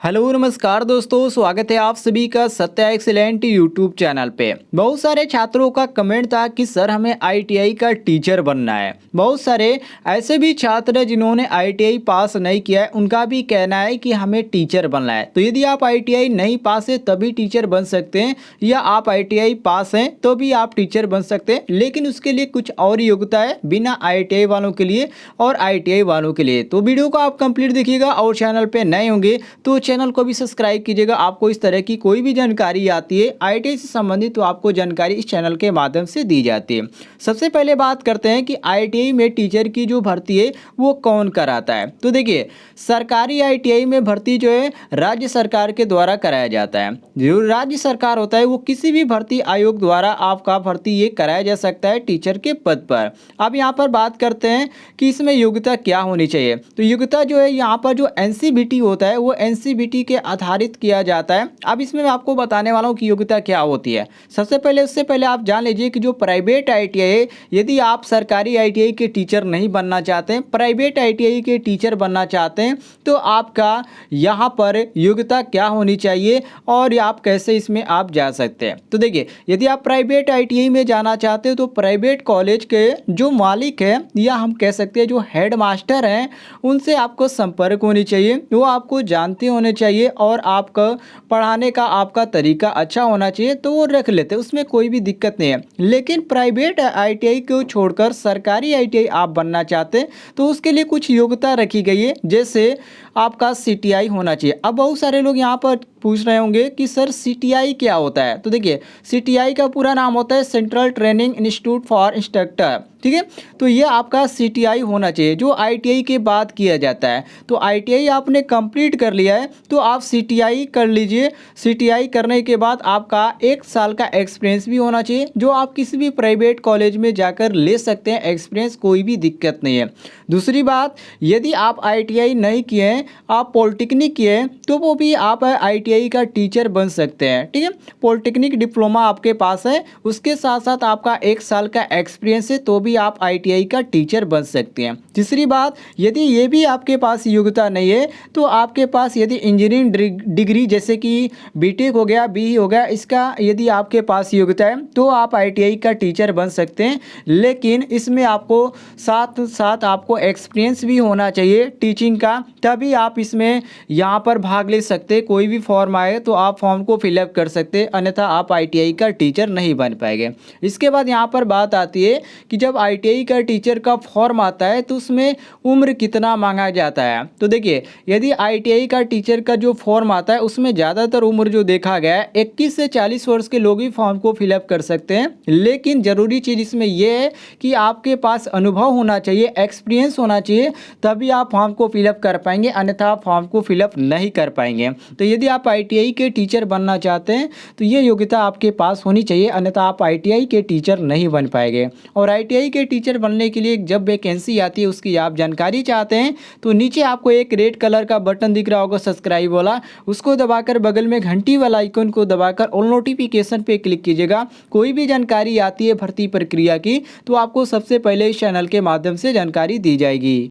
Hello नमस्कार दोस्तों, स्वागत है आप सभी का सत्या एक्सीलेंट यूट्यूब चैनल पे। बहुत सारे छात्रों का कमेंट था कि सर हमें आईटीआई का टीचर बनना है। बहुत सारे ऐसे भी छात्र हैं जिन्होंने आईटीआई पास नहीं किया है, उनका भी कहना है कि हमें टीचर बनना है। तो यदि आप आईटीआई नहीं पास है तभी टीचर बन सकते हैं, या आप आईटीआई पास हैं तो भी आप टीचर बन सकते हैं, लेकिन उसके लिए कुछ और योग्यता है बिना आईटीआई वालों के लिए और आईटीआई वालों के लिए। तो वीडियो को आप कंप्लीट देखिएगा और चैनल पे नए होंगे तो चैनल को भी सब्सक्राइब कीजिएगा। आपको इस तरह की कोई भी जानकारी आती है आईटीआई से संबंधित तो आपको जानकारी इस चैनल के माध्यम से दी जाती है। सबसे पहले बात करते हैं कि आईटीआई में टीचर की जो भर्ती है वो कौन कराता है। तो देखिए, सरकारी आईटीआई में भर्ती जो है राज्य सरकार के द्वारा कराया जाता है। जो राज्य सरकार होता है वो किसी भी भर्ती आयोग द्वारा आपका भर्ती ये कराया जा सकता है टीचर के पद पर। अब यहाँ पर बात करते हैं कि इसमें योग्यता क्या होनी चाहिए। तो योग्यता जो है यहाँ पर जो एनसीबीटी होता है वो एनसीबीटी के आधारित किया जाता है। अब इसमें मैं आपको बताने वाला हूँ कि योग्यता क्या होती है। सबसे पहले उससे पहले आप जान लीजिए कि जो प्राइवेट आईटीआई है, यदि आप सरकारी आईटीआई के टीचर नहीं बनना चाहते हैं, प्राइवेट आईटीआई के टीचर बनना चाहते हैं, तो आपका यहाँ पर योग्यता क्या होनी चाहिए और आप कैसे इसमें आप जा सकते हैं। तो देखिए, यदि आप प्राइवेट आईटीआई में जाना चाहते हो तो प्राइवेट कॉलेज के जो मालिक है या हम कह सकते हैं जो हेड मास्टर हैं, उनसे आपको संपर्क होनी चाहिए। वो आपको जानते होने चाहिए और आपका पढ़ाने का आपका तरीका अच्छा होना चाहिए, तो वो रख लेते हैं, उसमें कोई भी दिक्कत नहीं है। लेकिन प्राइवेट आईटीआई को छोड़कर सरकारी आईटीआई आप बनना चाहते हैं तो उसके लिए कुछ योग्यता रखी गई है, जैसे आपका सीटीआई होना चाहिए। अब बहुत सारे लोग यहाँ पर पूछ रहे होंगे कि सर सीटीआई क्या होता है। तो देखिए, सीटीआई का पूरा नाम होता है central training institute for instructor, ठीक है। तो ये आपका सीटीआई होना चाहिए जो आईटीआई के बाद किया जाता है। तो आईटीआई आपने कंप्लीट कर लिया है तो आप सीटीआई कर लीजिए। सीटीआई करने के बाद आपका 1 साल का एक्सपीरियंस भी होना चाहिए, जो आप किसी भी प्राइवेट कॉलेज में जाकर ले सकते हैं एक्सपीरियंस, कोई भी दिक्कत नहीं है। दूसरी बात, यदि आप आईटीआई नहीं किए हैं, आप पॉलिटेक्निक किए हैं, तो वो भी आप आईटीआई का टीचर बन सकते हैं, ठीक है। पॉलिटेक्निक डिप्लोमा आपके पास है, उसके साथ साथ आपका 1 साल का एक्सपीरियंस है, तो भी आप आईटीआई का टीचर बन सकते हैं। तीसरी बात, यदि ये भी आपके पास योग्यता नहीं है तो आपके पास यदि इंजीनियरिंग डिग्री जैसे कि बीटेक हो गया, बीई हो गया, इसका यदि आपके पास योग्यता है तो आप आईटीआई का टीचर बन सकते हैं। लेकिन इसमें आपको साथ साथ आपको एक्सपीरियंस भी होना चाहिए टीचिंग का, तभी आप इसमें यहाँ पर भाग ले सकते। कोई भी फॉर्म आए तो आप फॉर्म को फिलअप कर सकते, अन्यथा आप आईटीआई का टीचर नहीं बन पाएंगे। इसके बाद यहाँ पर बात आती है कि जब आईटीआई का टीचर का फॉर्म आता है तो उसमें उम्र कितना मांगा जाता है। तो देखिए, यदि आईटीआई का टीचर का जो फॉर्म आता है उसमें ज़्यादातर उम्र जो देखा गया है 21 से 40 वर्ष के लोग ही फॉर्म को फिलअप कर सकते हैं। लेकिन ज़रूरी चीज़ इसमें यह है कि आपके पास अनुभव होना चाहिए, एक्सपीरियंस होना चाहिए, तभी आप फॉर्म को फिलअप कर पाएंगे, अन्यथा आप फॉर्म को फिलअप नहीं कर पाएंगे। तो यदि आप आईटीआई के टीचर बनना चाहते हैं तो ये योग्यता आपके पास होनी चाहिए, अन्यथा आप आईटीआई के टीचर नहीं बन पाएंगे। और आईटीआई के टीचर बनने के लिए जब वैकेंसी आती है उसकी आप जानकारी चाहते हैं तो नीचे आपको एक रेड कलर का बटन दिख रहा होगा सब्सक्राइब वाला, उसको दबाकर बगल में घंटी वाला आइकन को दबाकर ऑल नोटिफिकेशन पे क्लिक कीजिएगा। कोई भी जानकारी आती है भर्ती प्रक्रिया की तो आपको सबसे पहले इस चैनल के माध्यम से जानकारी दी जाएगी।